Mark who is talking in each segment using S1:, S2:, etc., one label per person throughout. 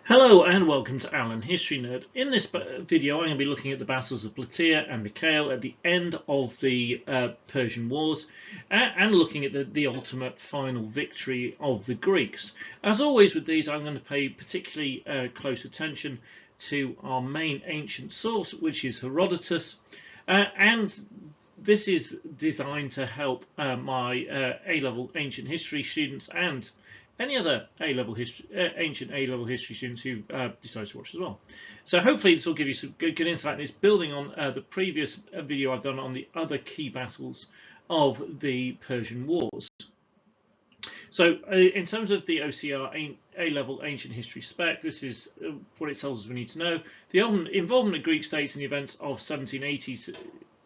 S1: Hello and welcome to Alan History Nerd. In this video I'm going to be looking at the battles of Plataea and Mycale at the end of the Persian Wars and looking at the ultimate final victory of the Greeks. As always with these, I'm going to pay particularly close attention to our main ancient source, which is Herodotus, and this is designed to help my A-level ancient history students and any other ancient A-level history students who decide to watch as well. So hopefully this will give you some good insight. It's building on the previous video I've done on the other key battles of the Persian Wars. So in terms of the OCR A-level ancient history spec, this is what it tells us we need to know. The involvement of Greek states in the events of 1780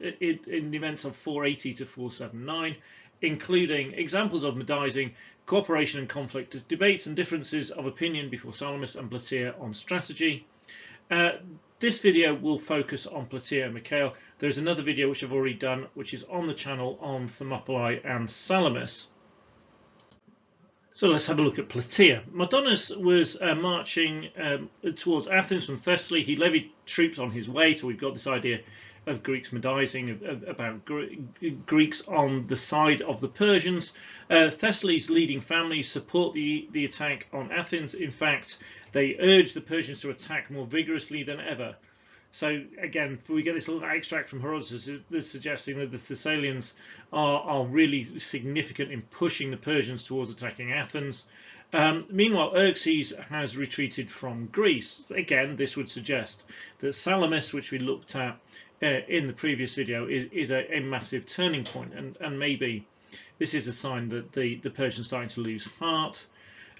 S1: in the events of 480 to 479, including examples of medising, cooperation and conflict, debates and differences of opinion before Salamis and Plataea on strategy. This video will focus on Plataea and Mycale. There's another video which I've already done, which is on the channel on Thermopylae and Salamis. So let's have a look at Plataea. Mardonius was marching towards Athens from Thessaly. He levied troops on his way, so we've got this idea of Greeks medising, about Greeks on the side of the Persians. Thessaly's leading families support the attack on Athens. In fact, they urge the Persians to attack more vigorously than ever. So again, we get this little extract from Herodotus that's suggesting that the Thessalians are really significant in pushing the Persians towards attacking Athens. Meanwhile, Xerxes has retreated from Greece. Again, this would suggest that Salamis, which we looked at in the previous video, is a massive turning point, and maybe this is a sign that the Persians are starting to lose heart.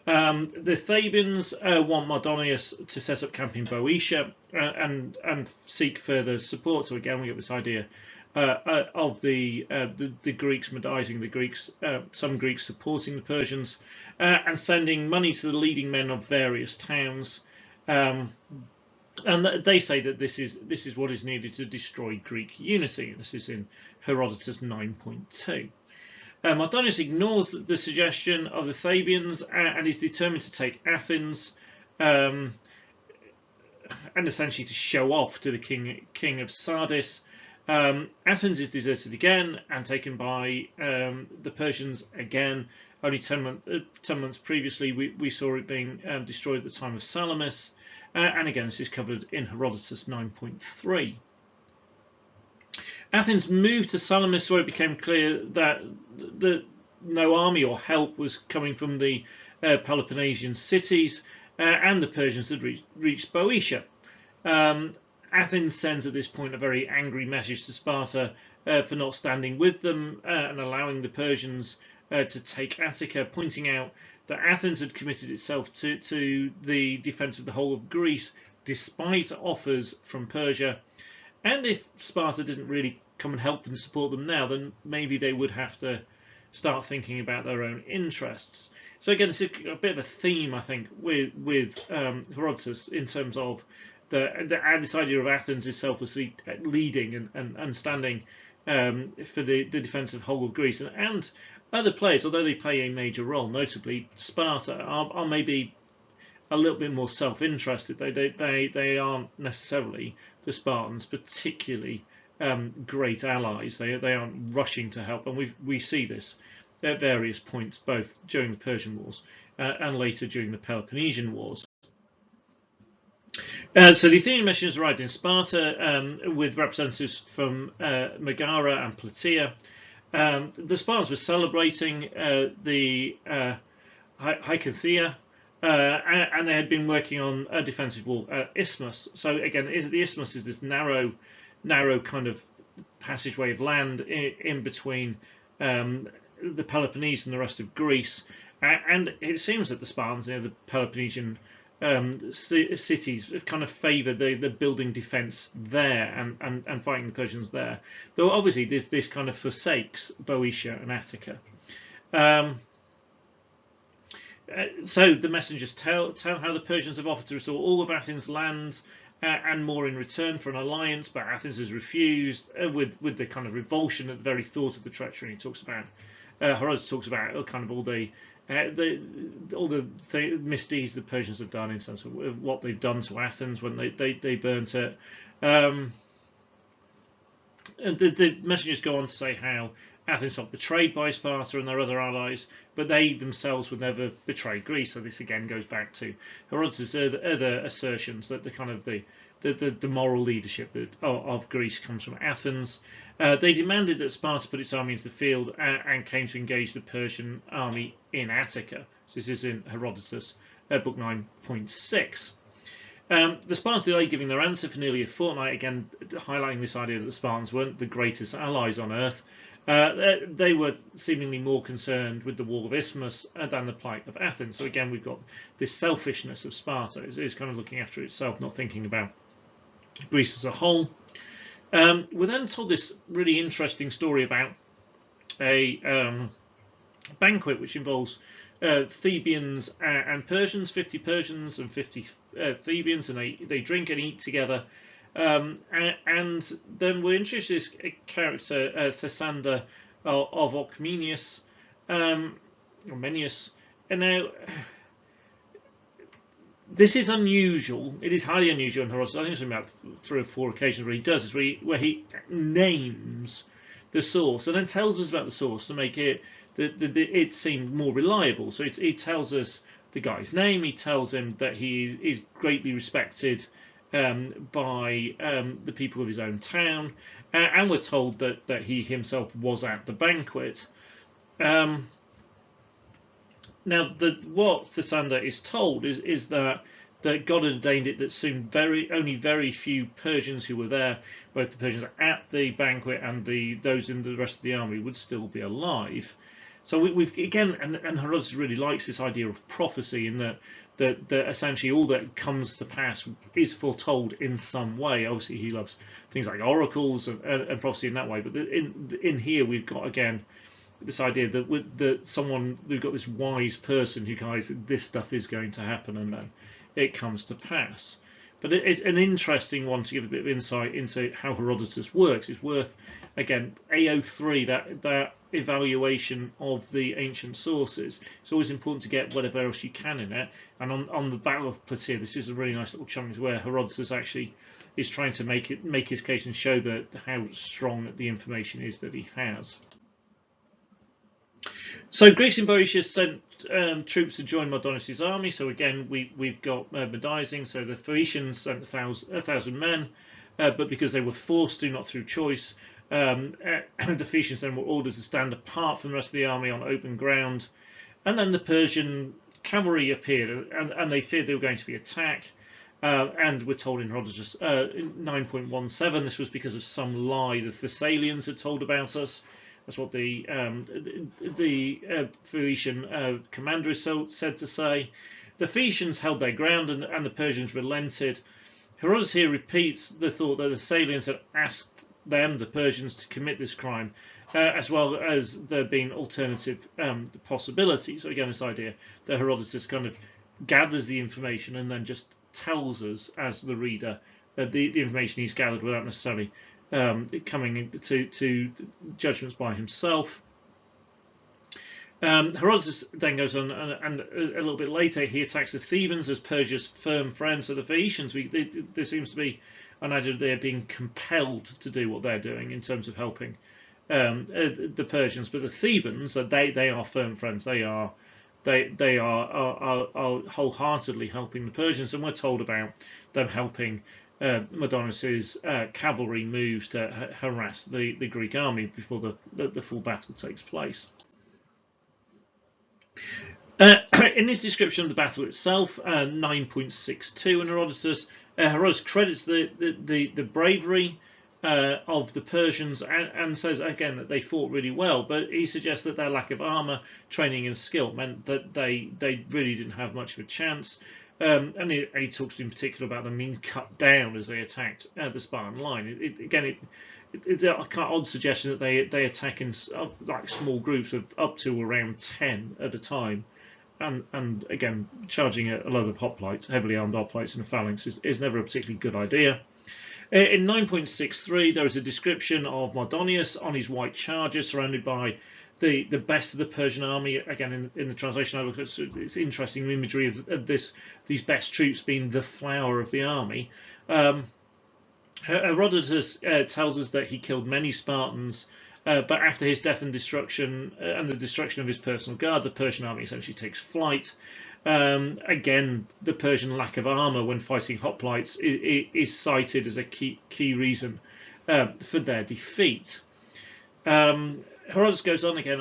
S1: The Thebans want Mardonius to set up camp in Boeotia and seek further support. So again, we get this idea of the Greeks medising, the Greeks, some Greeks supporting the Persians, and sending money to the leading men of various towns. And they say that this is what is needed to destroy Greek unity. This is in Herodotus 9.2. Mardonius ignores the suggestion of the Thebans and is determined to take Athens, and essentially to show off to the king of Sardis. Athens is deserted again and taken by the Persians again. Only 10 months previously we saw it being destroyed at the time of Salamis, and again this is covered in Herodotus 9.3. Athens moved to Salamis, where it became clear that no army or help was coming from the Peloponnesian cities, and the Persians had reached Boeotia. Athens sends at this point a very angry message to Sparta for not standing with them and allowing the Persians to take Attica, pointing out that Athens had committed itself to the defence of the whole of Greece despite offers from Persia. And if Sparta didn't really come and help and support them now, then maybe they would have to start thinking about their own interests. So again, it's a bit of a theme, I think, with Herodotus in terms of this idea of Athens is selflessly leading and standing for the defence of whole of Greece, and other players, although they play a major role, notably Sparta, are maybe a little bit more self-interested. They aren't necessarily, the Spartans, particularly great allies. They aren't rushing to help, and we see this at various points, both during the Persian Wars and later during the Peloponnesian Wars. So the Athenian messengers arrived in Sparta with representatives from Megara and Plataea. The Spartans were celebrating the Hypatia, and they had been working on a defensive wall at Isthmus. So again, the Isthmus is this narrow kind of passageway of land in between the Peloponnese and the rest of Greece, and it seems that the Spartans, the Peloponnesian cities, have kind of favoured the building defence there and fighting the Persians there. Though obviously this kind of forsakes Boeotia and Attica. So the messengers tell how the Persians have offered to restore all of Athens' lands and more in return for an alliance, but Athens has refused with the kind of revulsion at the very thought of the treachery. He talks about Herodotus talks about kind of all the all the misdeeds the Persians have done in terms of what they've done to Athens when they burnt it. And the messages go on to say how Athens got betrayed by Sparta and their other allies, but they themselves would never betray Greece. So this again goes back to Herodotus' other assertions that the moral leadership of Greece comes from Athens. They demanded that Sparta put its army into the field and came to engage the Persian army in Attica. So this is in Herodotus, book 9.6. The Spartans delayed giving their answer for nearly a fortnight, again highlighting this idea that the Spartans weren't the greatest allies on earth. They were seemingly more concerned with the wall of Isthmus than the plight of Athens. So again, we've got this selfishness of Sparta. It's kind of looking after itself, not thinking about Greece as a whole. We're then told this really interesting story about a banquet which involves Thebans and Persians, 50 Persians and 50 Thebans, and they drink and eat together. And then we're introduced to this character, Thersander of Ocmenius, or Menius. And now, this is unusual. It is highly unusual in Herodotus. I think it's about 3 or 4 occasions where he does this, where he names the source and then tells us about the source to make it it seem more reliable. So he tells us the guy's name. He tells him that he is greatly respected by the people of his own town, and we're told that he himself was at the banquet. Now, what Thersander is told is that God had ordained it that soon only very few Persians who were there, both the Persians at the banquet and those in the rest of the army, would still be alive. So we've again, and Herodotus really likes this idea of prophecy, in that essentially all that comes to pass is foretold in some way. Obviously, he loves things like oracles and prophecy in that way. But in here, we've got again this idea that we've got this wise person who guides that this stuff is going to happen, and then it comes to pass. But it's an interesting one to give a bit of insight into how Herodotus works. It's worth, again, AO3, that evaluation of the ancient sources. It's always important to get whatever else you can in it. And on the Battle of Plataea, this is a really nice little chunk where Herodotus actually is trying to make his case and show how strong the information is that he has. So Greeks in Boeotia sent troops to join Mardonius' army. So again, we've got medising. So the Phoenicians sent 1,000 men, but because they were forced to, not through choice, the Phoenicians then were ordered to stand apart from the rest of the army on open ground. And then the Persian cavalry appeared, and they feared they were going to be attacked. And we're told in Herodotus 9.17, this was because of some lie the Thessalians had told about us. That's what the Phoenician commander is said to say. The Phoenicians held their ground, and the Persians relented. Herodotus here repeats the thought that the Thessalians had asked them, the Persians, to commit this crime, as well as there being alternative possibilities. So again, this idea that Herodotus kind of gathers the information and then just tells us, as the reader, the information he's gathered without necessarily coming to judgments by himself. Herodotus then goes on, and a little bit later he attacks the Thebans as Persia's firm friends. So the Phoenicians, there seems to be an idea that they're being compelled to do what they're doing in terms of helping the Persians, but the Thebans, they are firm friends. They are wholeheartedly helping the Persians, and we're told about them helping Mardonius' cavalry moves to harass the Greek army before the full battle takes place. In his description of the battle itself, 9.62 in Herodotus, Herodotus credits the bravery of the Persians and says again that they fought really well, but he suggests that their lack of armor, training and skill meant that they really didn't have much of a chance. And he talks in particular about them being cut down as they attacked the Spartan line. It's a kind of odd suggestion that they attack in like small groups of up to around 10 at a time, and again, charging a load of hoplites, heavily armed hoplites in a phalanx is never a particularly good idea. In 9.63, there is a description of Mardonius on his white charger, surrounded by the best of the Persian army. Again, in the translation I look at, it's interesting imagery of these best troops being the flower of the army. Herodotus tells us that he killed many Spartans, but after his death and destruction and the destruction of his personal guard, the Persian army essentially takes flight. Again, the Persian lack of armor when fighting hoplites is cited as a key reason for their defeat. Herodotus goes on again,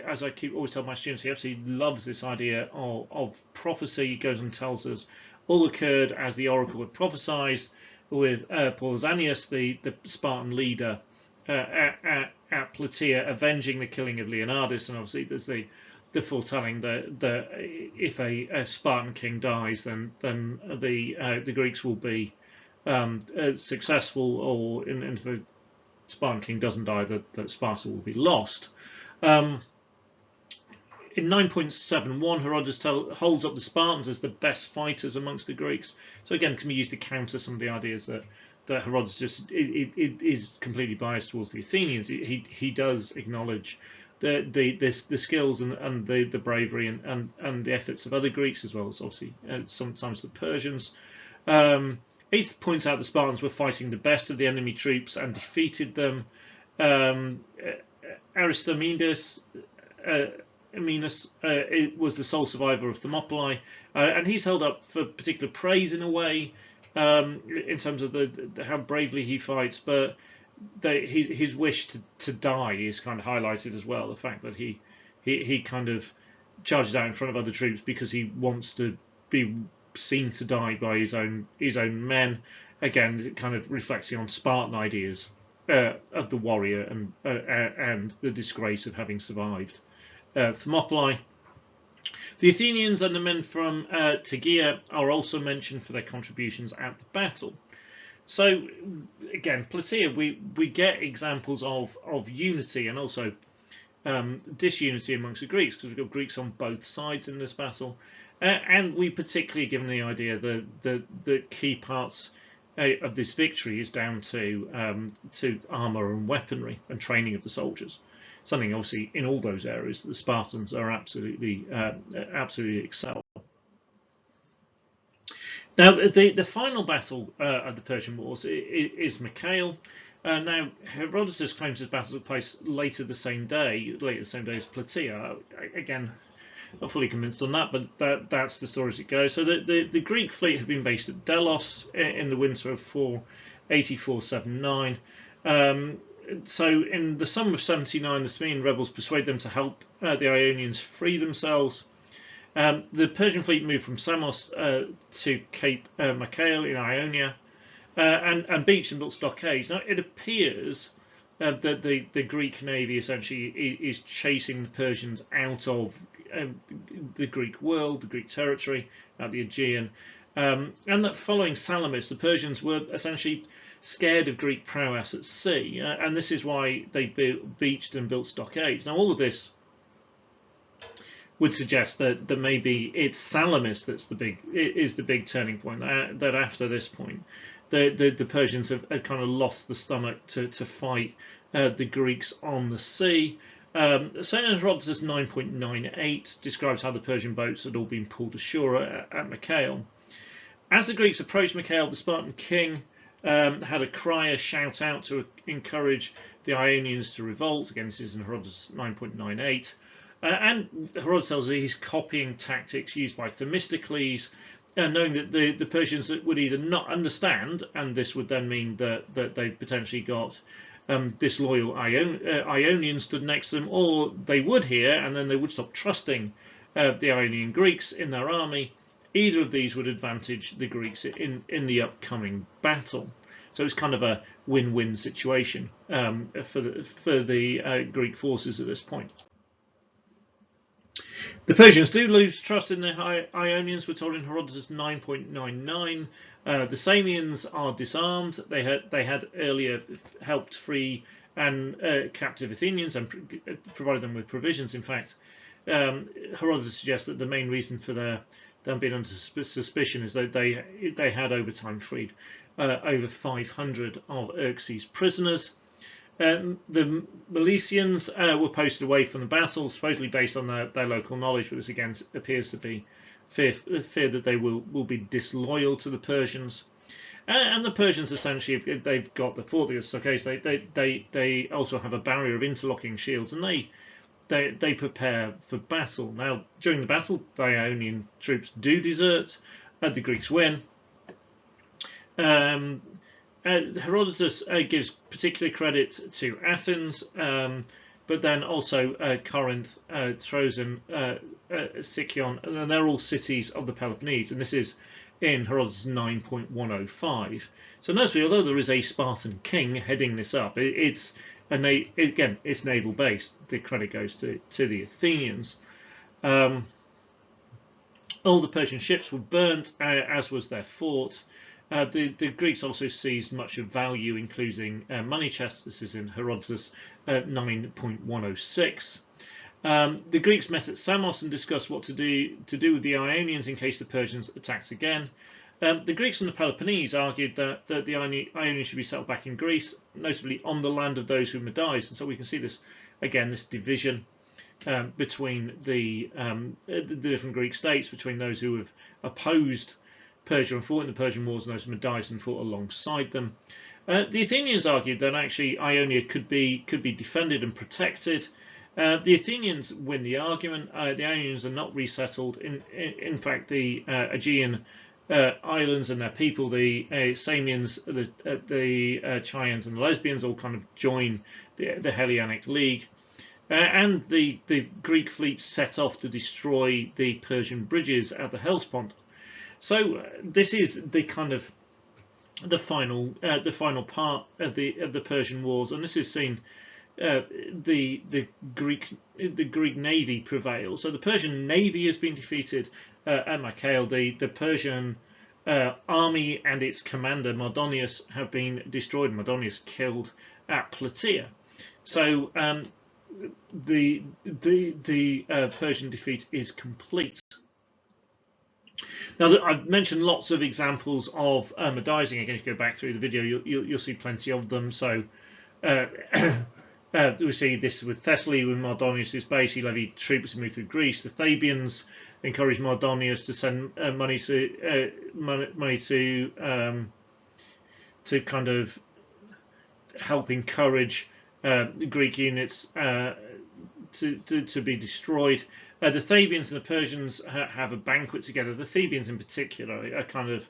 S1: as I always tell my students, he absolutely loves this idea of prophecy. He goes and tells us all occurred as the oracle had prophesied, with Pausanias, the Spartan leader at Plataea, avenging the killing of Leonidas, and obviously there's the foretelling that if a Spartan king dies, then the Greeks will be successful, or if the Spartan king doesn't die, that Sparta will be lost. In 9.71, Herodotus holds up the Spartans as the best fighters amongst the Greeks. So again, can be used to counter some of the ideas that Herodotus just is completely biased towards the Athenians. He does acknowledge the skills and the bravery and the efforts of other Greeks, as well as obviously sometimes the Persians. He points out the Spartans were fighting the best of the enemy troops and defeated them. Aristomenes was the sole survivor of Thermopylae, and he's held up for particular praise in a way, in terms of how bravely he fights, but his wish to die is kind of highlighted as well. The fact that he kind of charges out in front of other troops because he wants to be seen to die by his own men. Again, kind of reflecting on Spartan ideas of the warrior and the disgrace of having survived Thermopylae. The Athenians and the men from Tegea are also mentioned for their contributions at the battle. So again, Plataea, we get examples of unity and also disunity amongst the Greeks, because we've got Greeks on both sides in this battle, and we particularly given the idea that the key parts of this victory is down to armor and weaponry and training of the soldiers. Something obviously in all those areas the Spartans are absolutely excel. Now the final battle of the Persian Wars is Mycale. Now Herodotus claims this battle took place later the same day as Plataea. Again, not fully convinced on that, but that's the story as it goes. So the Greek fleet had been based at Delos in the winter of 484-79. So in the summer of 79, the Samian rebels persuade them to help the Ionians free themselves. The Persian fleet moved from Samos to Cape Mycale in Ionia, and beached and built stockades. Now it appears that the Greek navy essentially is chasing the Persians out of the Greek world, the Greek territory, the Aegean, and that following Salamis, the Persians were essentially scared of Greek prowess at sea, and this is why they beached and built stockades. Now all of this would suggest that maybe it's Salamis that's the big turning point. That after this point, the Persians have kind of lost the stomach to fight the Greeks on the sea. So Herodotus 9.98 describes how the Persian boats had all been pulled ashore at Mycale. As the Greeks approached Mycale, the Spartan king had a crier shout out to encourage the Ionians to revolt. Again, this is in Herodotus 9.98. And Herodotus tells us he's copying tactics used by Themistocles, knowing that the Persians would either not understand, and this would then mean that they potentially got disloyal Ionians stood next to them, or they would hear and then they would stop trusting the Ionian Greeks in their army. Either of these would advantage the Greeks in the upcoming battle. So it's kind of a win-win situation for the Greek forces at this point. The Persians do lose trust in the Ionians. We're told in Herodotus 9.99. The Samians are disarmed. They had earlier helped free and captive Athenians and provided them with provisions. In fact, Herodotus suggests that the main reason for them being under suspicion is that they had over time freed over 500 of Xerxes' prisoners. The Milesians were posted away from the battle, supposedly based on their local knowledge, but this again appears to be fear that they will be disloyal to the Persians. And the Persians essentially, they've got the fortifications. Okay, so they also have a barrier of interlocking shields, and they prepare for battle. Now, during the battle, the Ionian troops do desert, and the Greeks win. Herodotus gives particular credit to Athens, but then also Corinth throws in Sicyon, and they're all cities of the Peloponnese, and this is in Herodotus 9.105. So notice, although there is a Spartan king heading this up, it's naval based. The credit goes to the Athenians. All the Persian ships were burnt, as was their fort. The Greeks also seized much of value, including money chests. This is in Herodotus 9.106. The Greeks met at Samos and discussed what to do with the Ionians in case the Persians attacked again. The Greeks from the Peloponnese argued that the Ionians should be settled back in Greece, notably on the land of those who medised. And so we can see this again, this division between the different Greek states, between those who have opposed Persia and fought in the Persian Wars and those who medised and fought alongside them. The Athenians argued that actually Ionia could be defended and protected. The Athenians win the argument. The Ionians are not resettled. In fact, the Aegean islands and their people, the Samians, the Chians and the Lesbians, all kind of join the Hellenic League. And the Greek fleet set off to destroy the Persian bridges at the Hellespont. So this is the kind of the final part of the Persian Wars, and this is seen. The Greek navy prevails. So the Persian navy has been defeated at Mycale. The Persian army and its commander Mardonius have been destroyed. Mardonius killed at Plataea. So the Persian defeat is complete. Now, I've mentioned lots of examples of medising. Again, if you go back through the video, you'll see plenty of them. So we see this with Thessaly, with Mardonius' base. He levied troops to move through Greece. The Thebans encouraged Mardonius to send money to kind of help encourage the Greek units to be destroyed. The Thebans and the Persians have a banquet together. The Thebans in particular are kind of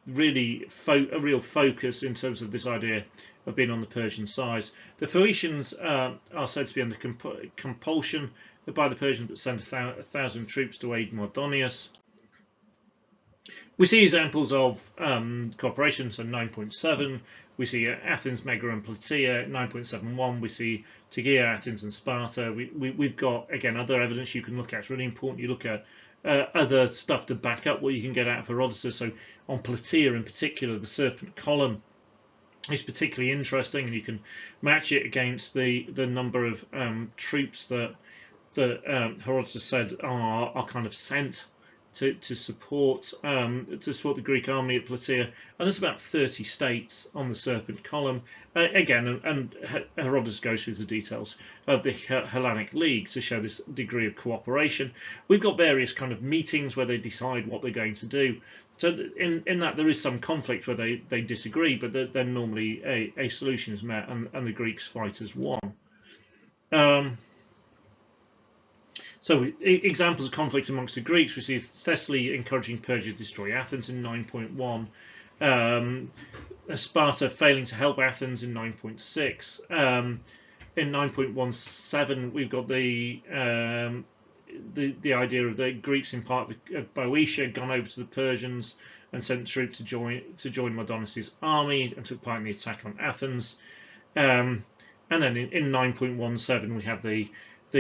S1: really a real focus in terms of this idea of being on the Persian side. The Phoenicians are said to be under compulsion by the Persians, but send 1,000 troops to aid Mardonius. We see examples of cooperation, so 9.7. We see Athens, Megara and Plataea. 9.71. We see Tegea, Athens and Sparta. We've got, again, other evidence you can look at. It's really important you look at other stuff to back up what you can get out of Herodotus. So on Plataea in particular, the serpent column is particularly interesting, and you can match it against the number of troops that Herodotus said are kind of sent to support the Greek army at Plataea, and there's about 30 states on the serpent column. Again, and Herodotus goes through the details of the Hellenic League to show this degree of cooperation. We've got various kind of meetings where they decide what they're going to do. So in that there is some conflict where they disagree, but then normally a solution is met and the Greeks fight as one. So examples of conflict amongst the Greeks, we see Thessaly encouraging Persia to destroy Athens in 9.1, Sparta failing to help Athens in 9.6. In 9.17 we've got the idea of the Greeks in part of Boeotia gone over to the Persians and sent troops to join Mardonius' army and took part in the attack on Athens. And then in 9.17 we have the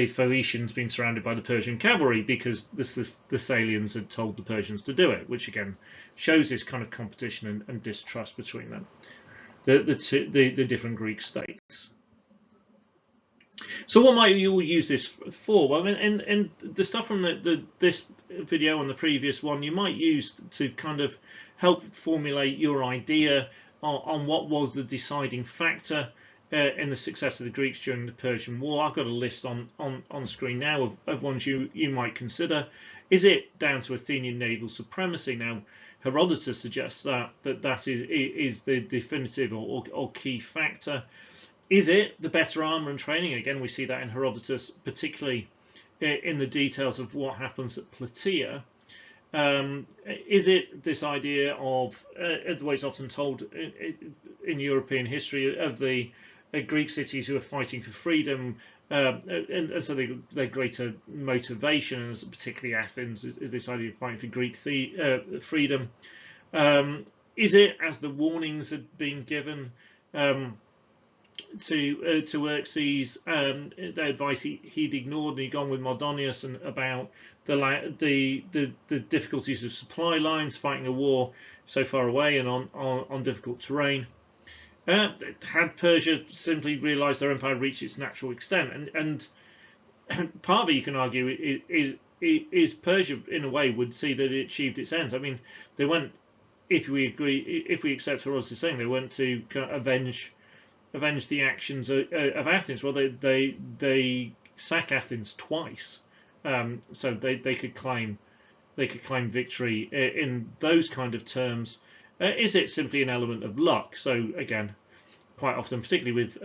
S1: Phoenicians being surrounded by the Persian cavalry because the Thessalians had told the Persians to do it, which again shows this kind of competition and distrust between them, the different Greek states. So what might you all use this for? Well, in the stuff from this video and the previous one, you might use to kind of help formulate your idea on what was the deciding factor in the success of the Greeks during the Persian War. I've got a list on screen now of ones you might consider. Is it down to Athenian naval supremacy? Now, Herodotus suggests that is the definitive or key factor. Is it the better armor and training? Again, we see that in Herodotus, particularly in the details of what happens at Plataea. Is it this idea of the way it's often told in European history of the Greek cities who are fighting for freedom, and so their greater motivation, and particularly Athens, is this idea of fighting for Greek freedom? Is it, as the warnings had been given to Xerxes, the advice he'd ignored, and he'd gone with Mardonius and about the difficulties of supply lines, fighting a war so far away and on difficult terrain? Had Persia simply realised their empire reached its natural extent? And part of it, you can argue, is Persia in a way would see that it achieved its ends. I mean, they went, if we accept Herodotus saying, they went to kind of avenge the actions of Athens. Well, they sack Athens twice, so they could claim victory in those kind of terms. Is it simply an element of luck? So again, quite often, particularly with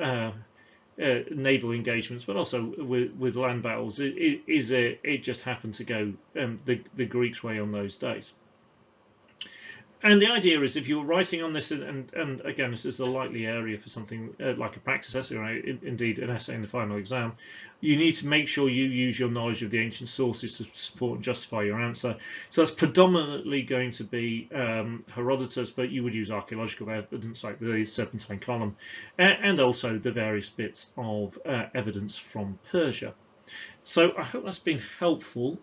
S1: naval engagements, but also with land battles, it just happened to go the Greeks' way on those days. And the idea is, if you're writing on this, and again, this is a likely area for something like a practice essay, or indeed an essay in the final exam, you need to make sure you use your knowledge of the ancient sources to support and justify your answer. So that's predominantly going to be Herodotus, but you would use archaeological evidence like the Serpentine Column, and also the various bits of evidence from Persia. So I hope that's been helpful.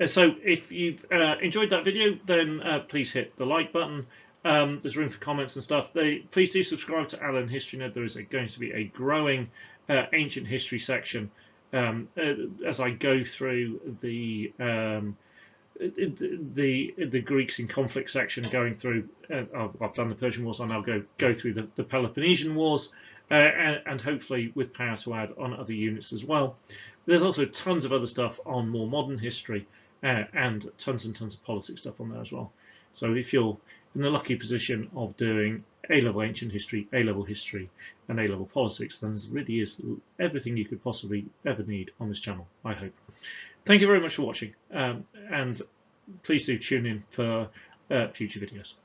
S1: So if you've enjoyed that video, then please hit the like button. There's room for comments and stuff. Please do subscribe to Alan History Nerd. There is going to be a growing ancient history section as I go through the Greeks in conflict section, going through. I've done the Persian Wars. I'll now go through the Peloponnesian Wars, and hopefully with power to add on other units as well. There's also tons of other stuff on more modern history. And tons and tons of politics stuff on there as well. So if you're in the lucky position of doing A-level ancient history, A-level history, and A-level politics, then there really is everything you could possibly ever need on this channel, I hope. Thank you very much for watching, and please do tune in for future videos.